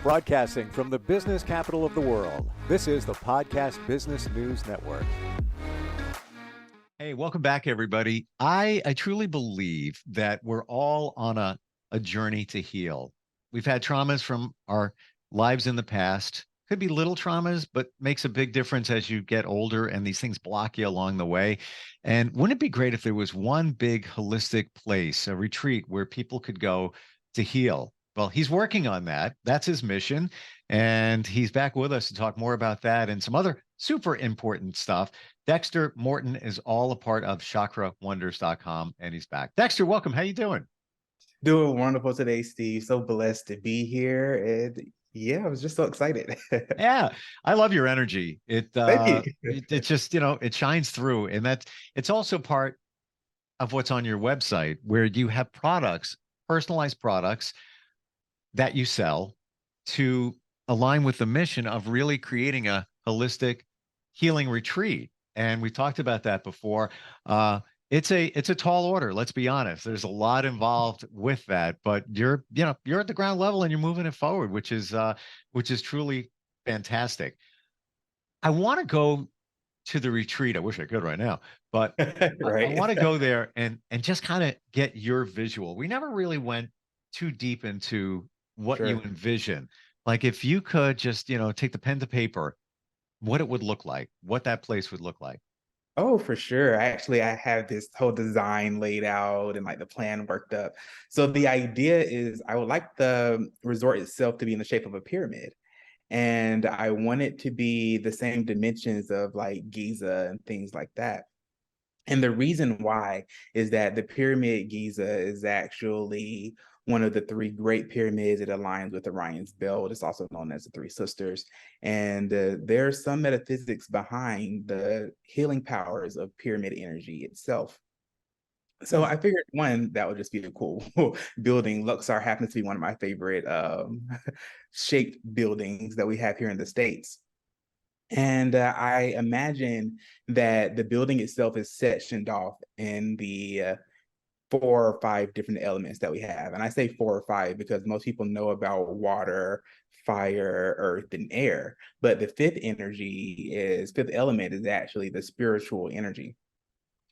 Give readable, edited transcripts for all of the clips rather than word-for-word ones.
Broadcasting from the business capital of the world, this is the Podcast Business News Network. Hey, welcome back, everybody. I truly believe that we're all on a journey to heal. We've had traumas from our lives in the past. Could be little traumas, but makes a big difference as you get older and these things block you along the way. And wouldn't it be great if there was one big holistic place, a retreat where people could go to heal? Well, he's working on that. That's his mission. And he's back with us to talk more about that and some other super important stuff. Dexter Morton is all a part of ChakraWonders.com, and he's back. Dexter, welcome. How you doing? Doing wonderful today, Steve. So blessed to be here. And yeah, I was just so excited. Yeah, I love your energy. Thank you. It just, it shines through. And it's also part of what's on your website where you have products, personalized products that you sell to align with the mission of really creating a holistic healing retreat. And we talked about that before. It's a tall order. Let's be honest. There's a lot involved with that, but you're at the ground level and you're moving it forward, which is truly fantastic. I want to go to the retreat. I wish I could right now, but I Right. want to go there and just kind of get your visual. We never really went too deep into what you Sure. envision. Like if you could just, take the pen to paper, what it would look like, what that place would look like. Oh, for sure. Actually, I have this whole design laid out and like the plan worked up. So the idea is I would like the resort itself to be in the shape of a pyramid. And I want it to be the same dimensions of like Giza and things like that. And the reason why is that the Pyramid Giza is actually one of the three great pyramids. It aligns with Orion's belt. It's also known as the Three Sisters. And there's some metaphysics behind the healing powers of pyramid energy itself. So Hmm. I figured one, that would just be a cool building. Luxor happens to be one of my favorite shaped buildings that we have here in the States. And I imagine that the building itself is sectioned off in the 4 or 5 different elements that we have. And I say 4 or 5 because most people know about water, fire, earth, and air. But the fifth element is actually the spiritual energy.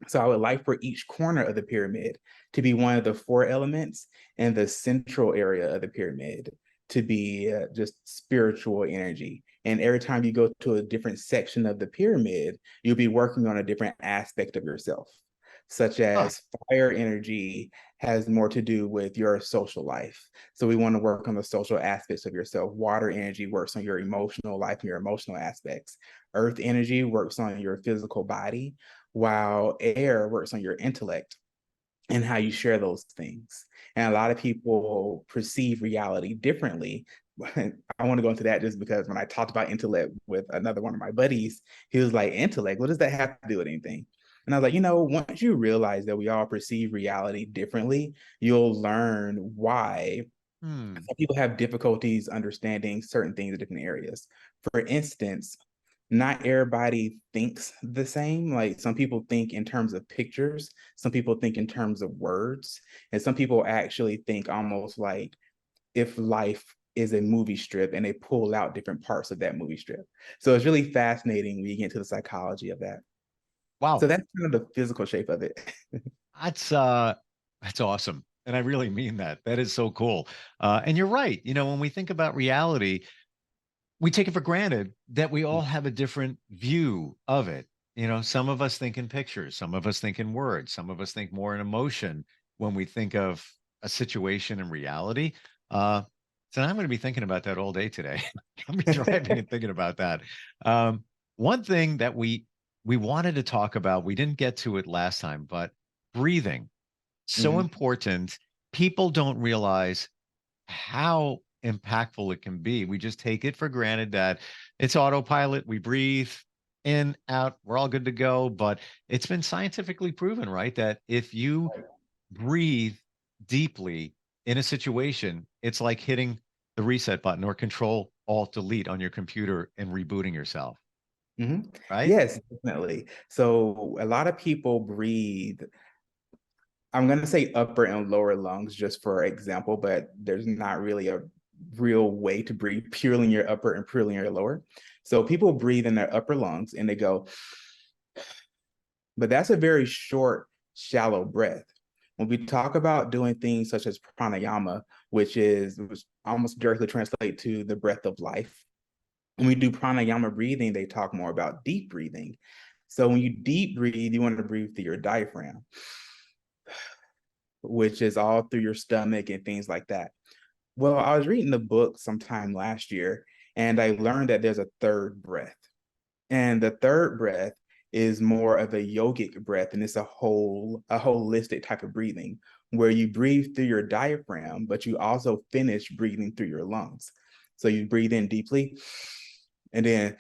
So I would like for each corner of the pyramid to be one of the 4 elements, and the central area of the pyramid to be just spiritual energy. And every time you go to a different section of the pyramid, you'll be working on a different aspect of yourself, such Huh. as fire energy has more to do with your social life. So we want to work on the social aspects of yourself. Water energy works on your emotional life and your emotional aspects. Earth energy works on your physical body, while air works on your intellect and how you share those things. And a lot of people perceive reality differently. I want to go into that just because when I talked about intellect with another one of my buddies, he was like, intellect, what does that have to do with anything? And I was like, once you realize that we all perceive reality differently, you'll learn why Hmm. some people have difficulties understanding certain things in different areas. For instance, not everybody thinks the same. Like some people think in terms of pictures, some people think in terms of words, and some people actually think almost like if life is a movie strip and they pull out different parts of that movie strip. So it's really fascinating when you get into the psychology of that. So Wow. that's kind of the physical shape of it. That's uh that's awesome. And I really mean that. That is so cool. And you're right. When we think about reality, we take it for granted that we all have a different view of it. Some of us think in pictures, some of us think in words, some of us think more in emotion when we think of a situation in reality. So I'm going to be thinking about that all day today. I'll be driving and thinking about that. Um, One thing that we wanted to talk about, we didn't get to it last time, but breathing, so Mhm. important. People don't realize how impactful it can be. We just take it for granted that it's autopilot. We breathe in, out, we're all good to go. But it's been scientifically proven, right? That if you breathe deeply in a situation, it's like hitting the reset button or control alt delete on your computer and rebooting yourself, Mhm. right? Yes, definitely. So a lot of people breathe, I'm going to say upper and lower lungs just for example, but there's not really a real way to breathe, purely in your upper and purely in your lower. So people breathe in their upper lungs and they go, but that's a very short, shallow breath. When we talk about doing things such as pranayama, which almost directly translate to the breath of life, when we do pranayama breathing, they talk more about deep breathing. So when you deep breathe, you want to breathe through your diaphragm, which is all through your stomach and things like that. Well, I was reading the book sometime last year, and I learned that there's a third breath. And the third breath is more of a yogic breath, and it's a holistic type of breathing where you breathe through your diaphragm, but you also finish breathing through your lungs. So you breathe in deeply, and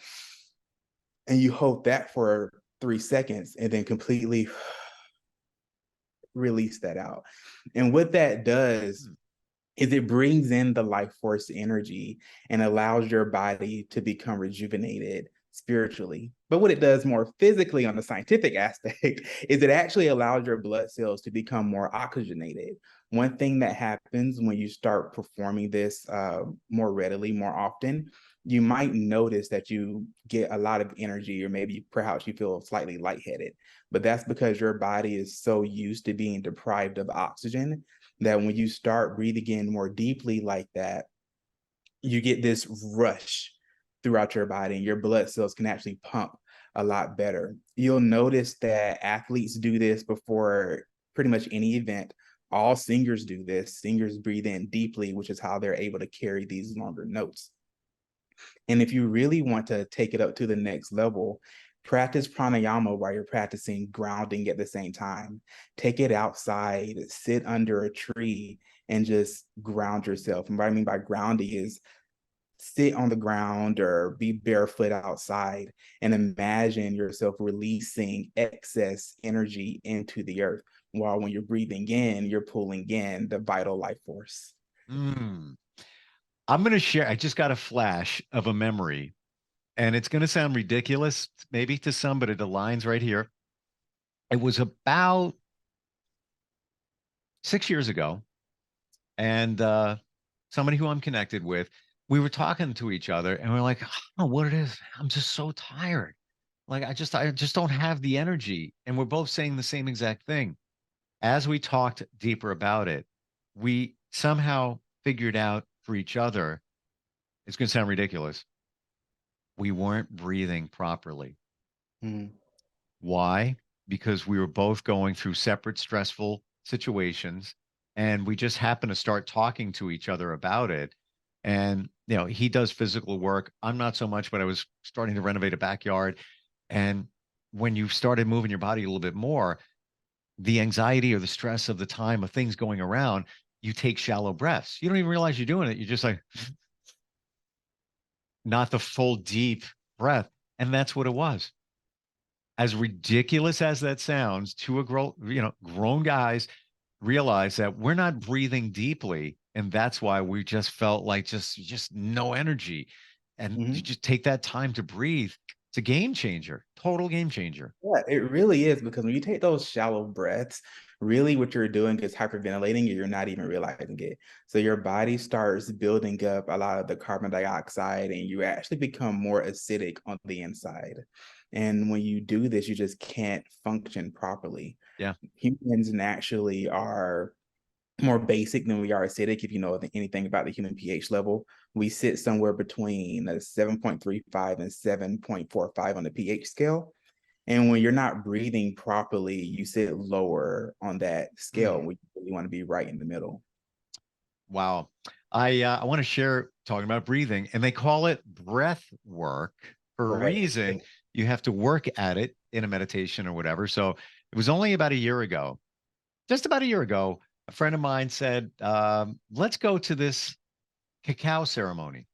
you hold that for 3 seconds, and then completely release that out. And what that does is it brings in the life force energy and allows your body to become rejuvenated spiritually. But what it does more physically on the scientific aspect is it actually allows your blood cells to become more oxygenated. One thing that happens when you start performing this more readily, more often, you might notice that you get a lot of energy, or maybe perhaps you feel slightly lightheaded. But that's because your body is so used to being deprived of oxygen that when you start breathing in more deeply like that, you get this rush throughout your body, and your blood cells can actually pump a lot better. You'll notice that athletes do this before pretty much any event. All singers do this. Singers breathe in deeply, which is how they're able to carry these longer notes. And if you really want to take it up to the next level, practice pranayama while you're practicing grounding at the same time. Take it outside, sit under a tree, and just ground yourself. And what I mean by grounding is sit on the ground or be barefoot outside and imagine yourself releasing excess energy into the earth, while when you're breathing in, you're pulling in the vital life force. Mm. I'm going to share. I just got a flash of a memory, and it's going to sound ridiculous, maybe to some, but it aligns right here. It was about 6 years ago, and somebody who I'm connected with, we were talking to each other, and we're like, I don't know what it is. I'm just so tired. Like I just don't have the energy. And we're both saying the same exact thing. As we talked deeper about it, we somehow figured out for each other, it's going to sound ridiculous, we weren't breathing properly. Mm. Why? Because we were both going through separate stressful situations, and we just happened to start talking to each other about it. And, he does physical work. I'm not so much, but I was starting to renovate a backyard. And when you started moving your body a little bit more, the anxiety or the stress of the time of things going around, you take shallow breaths. You don't even realize you're doing it. You're just like, not the full deep breath. And that's what it was. As ridiculous as that sounds, to a grown guys realize that we're not breathing deeply, and that's why we just felt like just no energy. And you just take that time to breathe. It's a game changer, total game changer. Yeah, it really is, because when you take those shallow breaths, really what you're doing is hyperventilating, and you're not even realizing it. So your body starts building up a lot of the carbon dioxide, and you actually become more acidic on the inside. And when you do this, you just can't function properly. Yeah. Humans naturally are more basic than we are acidic. If you know anything about the human pH level, we sit somewhere between a 7.35 and 7.45 on the pH scale. And when you're not breathing properly, you sit lower on that scale. We really want to be right in the middle. Wow. I want to share, talking about breathing, and they call it breath work for a Right. reason. You have to work at it in a meditation or whatever. So it was only about a year ago, just about a year ago, a friend of mine said, let's go to this cacao ceremony.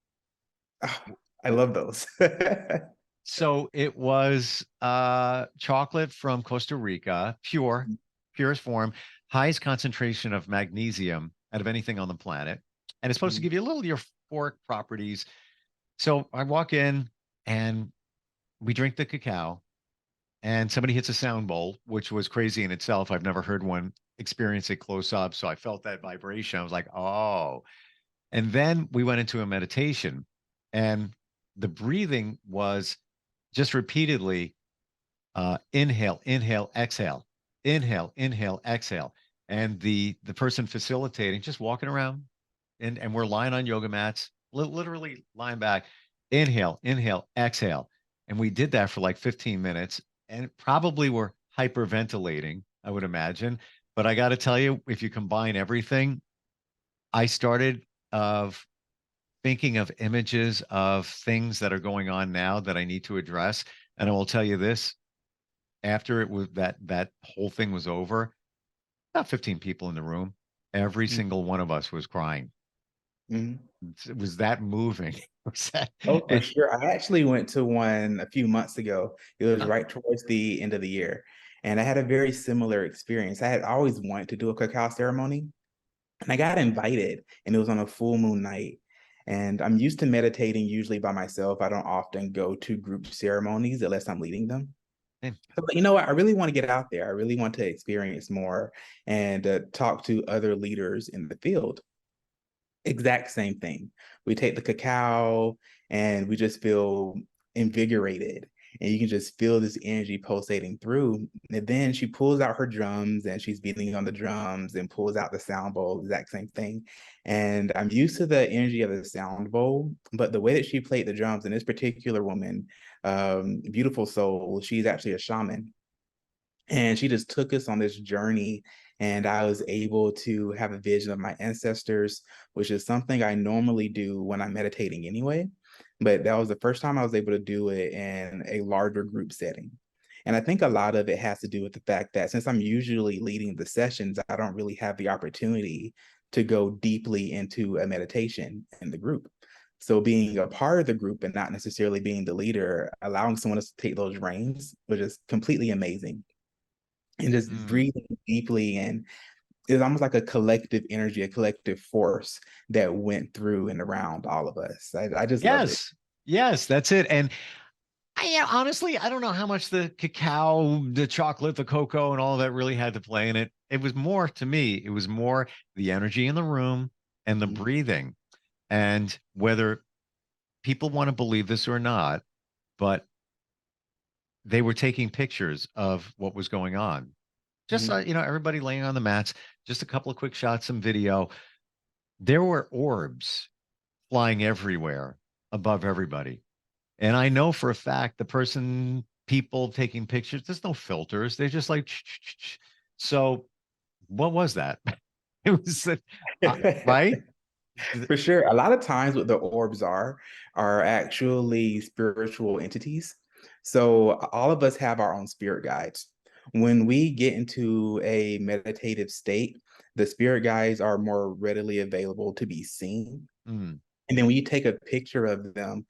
Oh, I love those. So it was chocolate from Costa Rica, purest form, highest concentration of magnesium out of anything on the planet. And it's supposed to give you a little euphoric properties. So I walk in and we drink the cacao, and somebody hits a sound bowl, which was crazy in itself. I've never heard one experience it close up. So I felt that vibration. I was like, oh. And then we went into a meditation, and the breathing was just repeatedly inhale, inhale, exhale, inhale, inhale, exhale. And the person facilitating just walking around, and we're lying on yoga mats, literally lying back, inhale, inhale, exhale. And we did that for like 15 minutes, and probably were hyperventilating, I would imagine. But I got to tell you, if you combine everything, I started of thinking of images of things that are going on now that I need to address. And I will tell you this, after it was that whole thing was over, about 15 people in the room, every single one of us was crying. Mhm. It was that moving. Was that Oh, for it, sure. I actually went to one a few months ago. It was right towards the end of the year. And I had a very similar experience. I had always wanted to do a cacao ceremony, and I got invited, and it was on a full moon night. And I'm used to meditating usually by myself. I don't often go to group ceremonies unless I'm leading them. it- But you know what? I really want to get out there. I really want to experience more and talk to other leaders in the field. Exact same thing. We take the cacao and we just feel invigorated. And you can just feel this energy pulsating through. And then she pulls out her drums and she's beating on the drums and pulls out the sound bowl, exact same thing. And I'm used to the energy of the sound bowl, but the way that she played the drums, and this particular woman, beautiful soul, she's actually a shaman. And she just took us on this journey. And I was able to have a vision of my ancestors, which is something I normally do when I'm meditating anyway. But that was the first time I was able to do it in a larger group setting. And I think a lot of it has to do with the fact that since I'm usually leading the sessions, I don't really have the opportunity to go deeply into a meditation in the group. So being a part of the group and not necessarily being the leader, allowing someone else to take those reins, was just completely amazing, and just mm, breathing deeply. And it's almost like a collective energy, a collective force that went through and around all of us. I just loved it. yes, yes, that's it. And yeah, honestly, I don't know how much the cacao, the chocolate, the cocoa, and all that really had to play in it. It was more, to me, it was more the energy in the room and the Mhm. breathing. And whether people want to believe this or not, but they were taking pictures of what was going on. Just, Mhm. everybody laying on the mats, just a couple of quick shots, some video. There were orbs flying everywhere above everybody. And I know for a fact the people taking pictures, there's no filters. They're just like, so what was that? It was, right? For sure. A lot of times what the orbs are actually spiritual entities. So all of us have our own spirit guides. When we get into a meditative state, the spirit guides are more readily available to be seen. Mm, And then when you take a picture of them,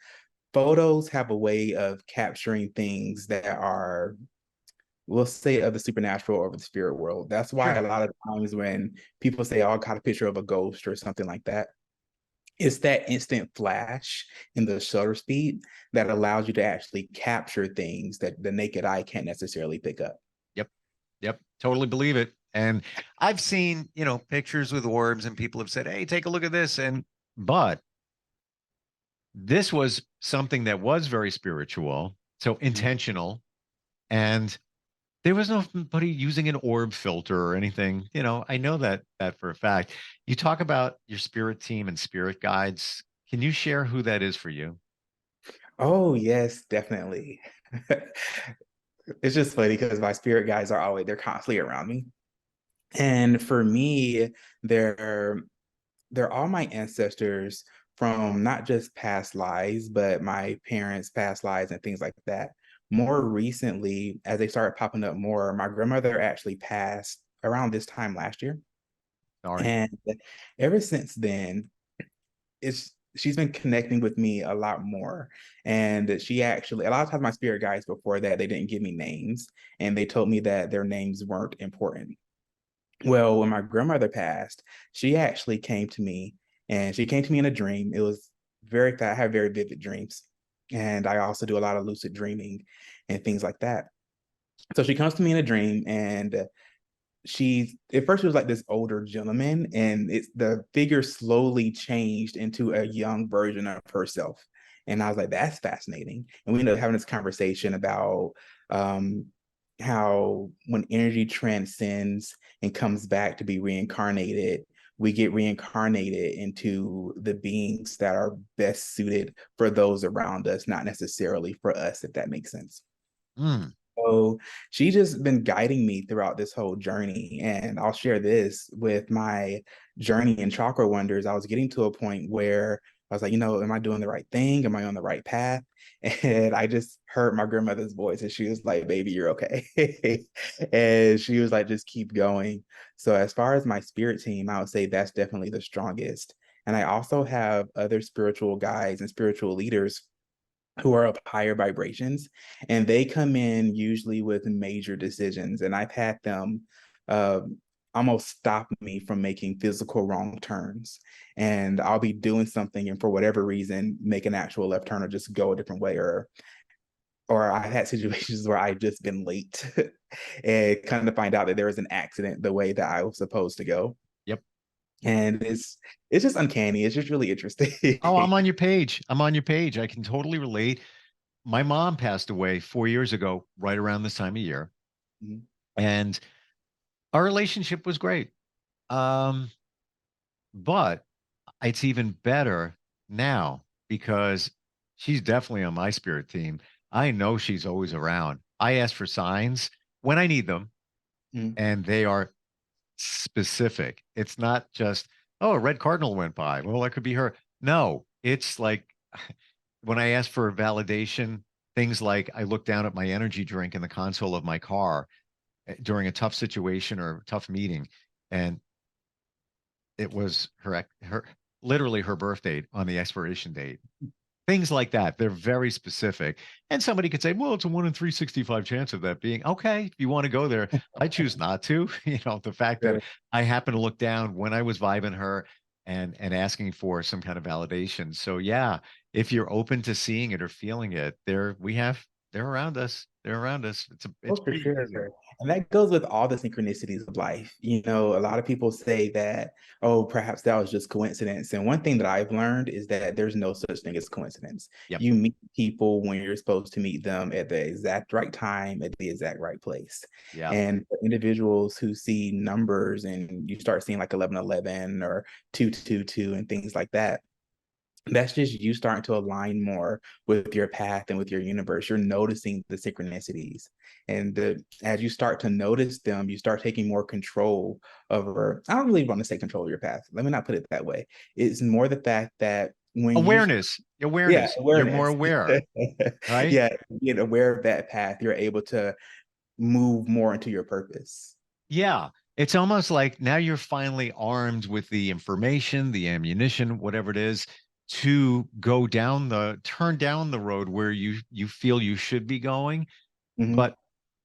photos have a way of capturing things that are, we'll say, of the supernatural or of the spirit world. That's why sure. a lot of times when people say, oh, I got a picture of a ghost or something like that, it's that instant flash in the shutter speed that allows you to actually capture things that the naked eye can't necessarily pick up. Yep. Yep. Totally believe it. And I've seen, pictures with orbs and people have said, hey, take a look at this. But this was something that was very spiritual, so Mhm. intentional. And there was nobody using an orb filter or anything. I know that for a fact. You talk about your spirit team and spirit guides. Can you share who that is for you? Oh, yes, definitely. It's just funny because my spirit guides are always, they're constantly around me. And for me, they're they're all my ancestors from not just past lives, but my parents' past lives and things like that. More recently, as they started popping up more, my grandmother actually passed around this time last year. Sorry. And ever since then, she's been connecting with me a lot more. And she actually, a lot of times my spirit guides before that, they didn't give me names and they told me that their names weren't important. Well, when my grandmother passed, she actually came to me, and she came to me in a dream. It was I have very vivid dreams. And I also do a lot of lucid dreaming and things like that. So she comes to me in a dream, and at first it was like this older gentleman, and the figure slowly changed into a young version of herself. And I was like, that's fascinating. And we ended up having this conversation about how when energy transcends and comes back to be reincarnated, we get reincarnated into the beings that are best suited for those around us, not necessarily for us, if that makes sense. Mm. So she's just been guiding me throughout this whole journey. And I'll share this with my journey in Chakra Wonders. I was getting to a point where I was like, am I doing the right thing? Am I on the right path? And I just heard my grandmother's voice, and she was like, baby, you're okay. And she was like, just keep going. So as far as my spirit team, I would say that's definitely the strongest. And I also have other spiritual guides and spiritual leaders who are of higher vibrations, and they come in usually with major decisions. And I've had them uh, almost stop me from making physical wrong turns. And I'll be doing something, and for whatever reason, make an actual left turn or just go a different way. Or I've had situations where I've just been late and kind of find out that there was an accident the way that I was supposed to go. Yep. And it's just uncanny. It's just really interesting. Oh, I'm on your page. I'm on your page. I can totally relate. My mom passed away 4 years ago, right around this time of year. Mhm. And our relationship was great. Um, but it's even better now because she's definitely on my spirit team. I know she's always around. I ask for signs when I need them, Mhm. and they are specific. It's not just, oh, a red cardinal went by. Well, that could be her. No, it's like when I ask for validation, things like I look down at my energy drink in the console of my car during a tough situation or a tough meeting, and it was her literally her birth date on the expiration date. Things like that. They're very specific. And somebody could say, well, it's a 1 in 365 chance of that being okay. If you want to go there, I choose not to. The fact that I happen to look down when I was vibing her and asking for some kind of validation. So yeah, if you're open to seeing it or feeling it, they're around us. They're around us. Oh, It's for pretty sure. amazing. And that goes with all the synchronicities of life. A lot of people say that, oh, perhaps that was just coincidence. And one thing that I've learned is that there's no such thing as coincidence. Yep. You meet people when you're supposed to meet them at the exact right time, at the exact right place. Yeah. And for individuals who see numbers and you start seeing like 1111 or 222 and things like that, that's just you starting to align more with your path and with your universe. You're noticing the synchronicities. And as you start to notice them, you start taking more control over, I don't really want to say control of your path. Let me not put it that way. It's more the fact that when you, Awareness. yeah, Awareness. You're more awareness. aware, right? Yeah, being aware of that path, you're able to move more into your purpose. Yeah. It's almost like now you're finally armed with the information, the ammunition, whatever it is, to turn down the road where you feel you should be going. Mhm. But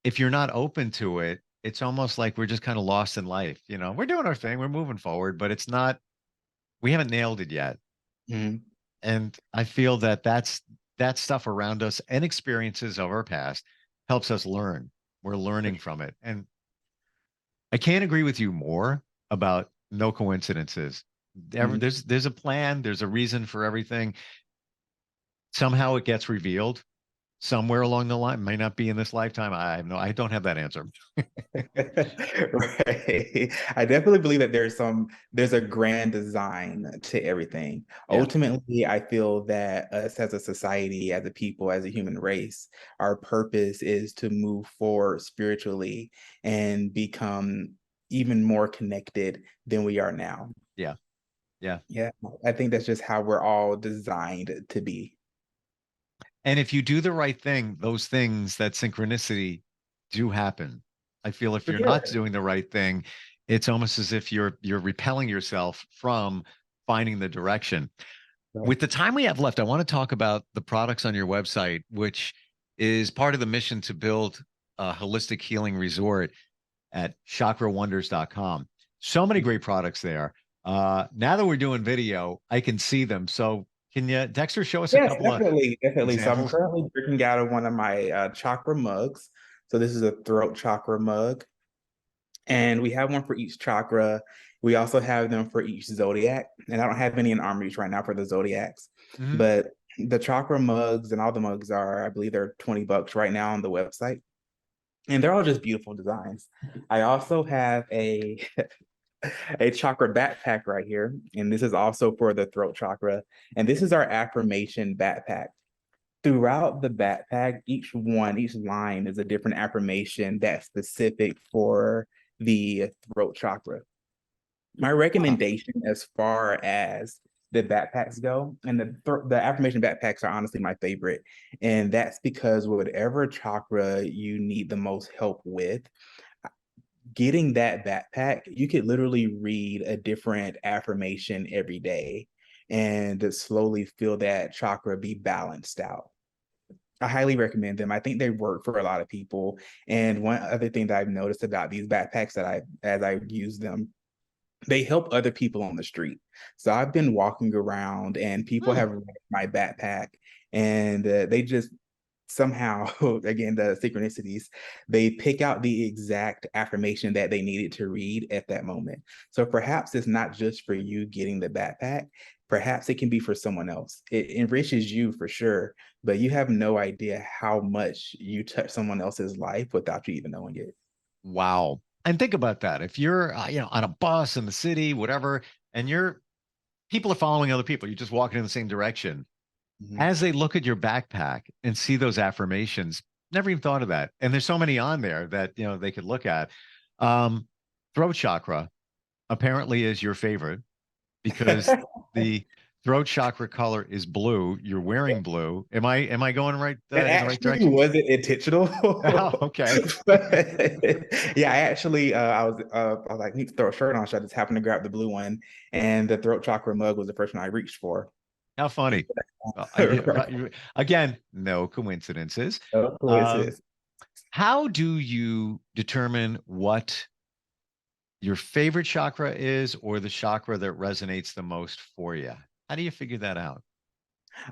if you're not open to it, it's almost like we're just kind of lost in life. We're doing our thing, we're moving forward, but we haven't nailed it yet. Mhm. And I feel that stuff around us and experiences of our past helps us learn. We're learning from it. And I can't agree with you more about no coincidences. Mhm. There's a plan, there's a reason for everything. Somehow it gets revealed somewhere along the line. Might not be in this lifetime. I don't have that answer. Right. I definitely believe that there's a grand design to everything. Yeah. Ultimately, I feel that us as a society, as a people, as a human race, our purpose is to move forward spiritually and become even more connected than we are now. Yeah. Yeah. Yeah, I think that's just how we're all designed to be. And if you do the right thing, those things, that synchronicity do happen. I feel if For you're not sure. doing the right thing, it's almost as if you're repelling yourself from finding the direction. Right. With the time we have left, I want to talk about the products on your website, which is part of the mission to build a holistic healing resort at chakrawonders.com. So many great products there. Now that we're doing video, I can see them. So can you, Dexter, show us a Yes, couple of definitely, definitely. So I'm examples? currently drinking out of one of my chakra mugs. So this is a throat chakra mug, And we have one for each chakra. We also have them for each zodiac. And I don't have any in arm reach right now for the zodiacs, but the chakra mugs and all the mugs are, I believe they're $20 right now on the website. And they're all just beautiful designs. I also have a a chakra backpack right here. And this is also for the throat chakra. And this is our affirmation backpack. Throughout the backpack, each line is a different affirmation that's specific for the throat chakra. My recommendation as far as the backpacks go, and the affirmation backpacks are honestly my favorite, and that's because whatever chakra you need the most help with, getting that backpack, you could literally read a different affirmation every day and slowly feel that chakra be balanced out. I highly recommend them. I think they work for a lot of people. And one other thing that I've noticed about these backpacks as I use them, they help other people on the street. So I've been walking around and people have read my backpack, and they just somehow, again, the synchronicities, they pick out the exact affirmation that they needed to read at that moment. So perhaps it's not just for you getting the backpack, perhaps it can be for someone else. It enriches you for sure, but you have no idea how much you touch someone else's life without you even knowing it. Wow. And think about that. If you're, on a bus in the city, whatever, and people are following other people, you're just walking in the same direction. As they look at your backpack and see those affirmations, never even thought of that. And there's so many on there that, they could look at. Throat chakra apparently is your favorite because the throat chakra color is blue. You're wearing blue. Am I going right It in the right actually direction? wasn't intentional. Oh, okay. Yeah, I actually I was like, need to throw a shirt on, so I just happened to grab the blue one, and the throat chakra mug was the first one I reached for. How funny. Right. Again, no coincidences. Oh, Um, coincidence. how do you determine what your favorite chakra is or the chakra that resonates the most for you? How do you figure that out?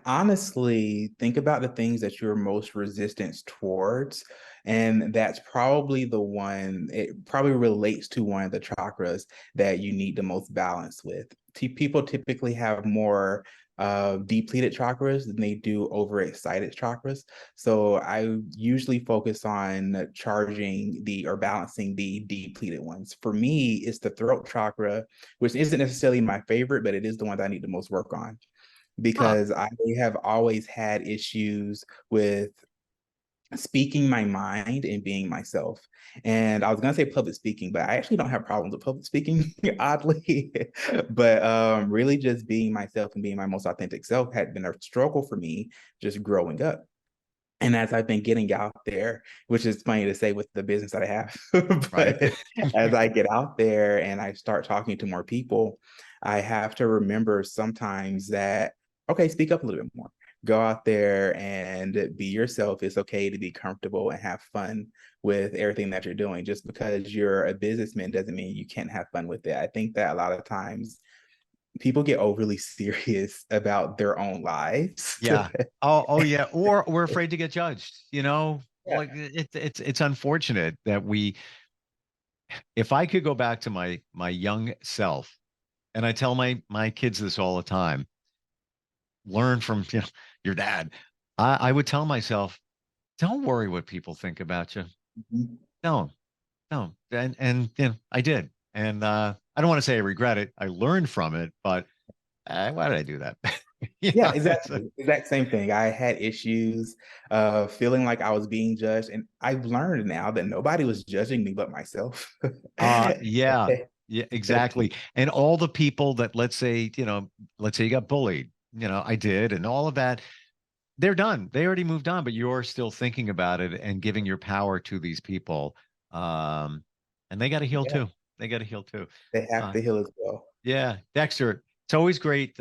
Honestly, think about the things that you're most resistant towards, and that's probably the one, it probably relates to one of the chakras that you need the most balance with. People typically have more depleted chakras than they do overexcited chakras. So I usually focus on charging or balancing the depleted ones. For me, it's the throat chakra, which isn't necessarily my favorite, but it is the one that I need the most work on, Huh. because I have always had issues with speaking my mind and being myself. And I was gonna say public speaking, but I actually don't have problems with public speaking, oddly. But really just being myself and being my most authentic self had been a struggle for me just growing up. And as I've been getting out there, which is funny to say with the business that I have, Right. but as I get out there and I start talking to more people, I have to remember sometimes that, okay, speak up a little bit more. Go out there and be yourself. It's okay to be comfortable and have fun with everything that you're doing. Just because you're a businessman doesn't mean you can't have fun with it. I think that a lot of times people get overly serious about their own lives. Yeah. Oh, yeah. Or we're afraid to get judged, Yeah. like it's unfortunate that if I could go back to my young self, and I tell my kids this all the time, learn from your dad. I would tell myself, don't worry what people think about you. Mhm. Don't, don't. And I did. And I don't want to say I regret it. I learned from it, but why did I do that? Yeah, It's exactly. Exact same thing. I had issues feeling like I was being judged, and I've learned now that nobody was judging me but myself. yeah, yeah, exactly. And all the people that let's say you got bullied, I did, and all of that, they're done. They already moved on, but you're still thinking about it and giving your power to these people. Um, and they got to heal Yeah, too. They got to heal too. they have Uh, to heal as well. yeah, Dexter, it's always great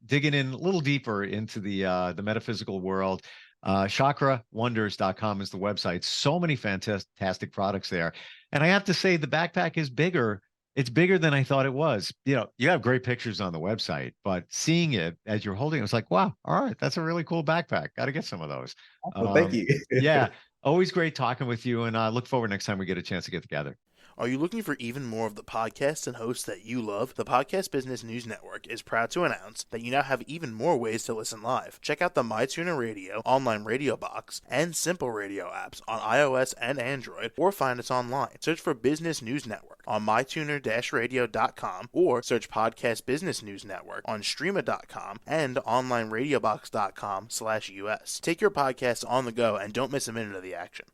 digging in a little deeper into the metaphysical world. Chakrawonders.com is the website. So many fantastic products there. And I have to say, the backpack is bigger. It's bigger than I thought it was. You have great pictures on the website, but seeing it as you're holding it, it's like, wow, all right, that's a really cool backpack. Got to get some of those. Well, thank you. Yeah, always great talking with you. And I look forward next time we get a chance to get together. Are you looking for even more of the podcasts and hosts that you love? The Podcast Business News Network is proud to announce that you now have even more ways to listen live. Check out the MyTuner Radio, online radio box, and Simple Radio apps on iOS and Android, or find us online. Search for Business News Network on mytuner-radio.com, or search Podcast Business News Network on streama.com and onlineradiobox.com/US. Take your podcast on the go and don't miss a minute of the action.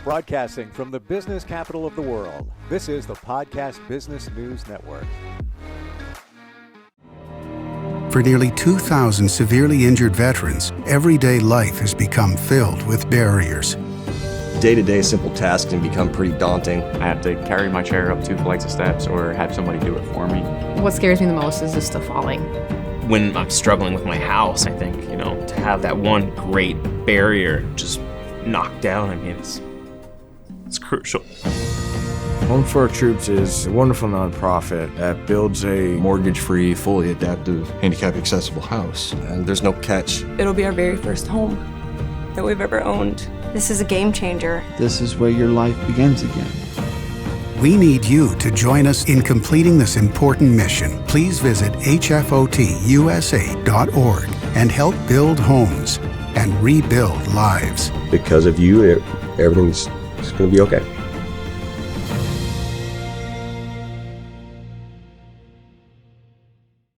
Broadcasting from the business capital of the world, this is the Podcast Business News Network. For nearly 2,000 severely injured veterans, everyday life has become filled with barriers. Day-to-day simple tasks can become pretty daunting. I have to carry my chair up 2 flights of steps or have somebody do it for me. What scares me the most is just the falling. When I'm struggling with my house, I think, to have that one great barrier just knocked down, it's crucial. Home for Our Troops is a wonderful nonprofit that builds a Mortgage-free, fully adaptive, handicap-accessible house. And there's no catch. It'll be our very first home that we've ever owned. This is a game changer. This is where your life begins again. We need you to join us in completing this important mission. Please visit hfotusa.org and help build homes and rebuild lives. Because of you, everything's going to be okay.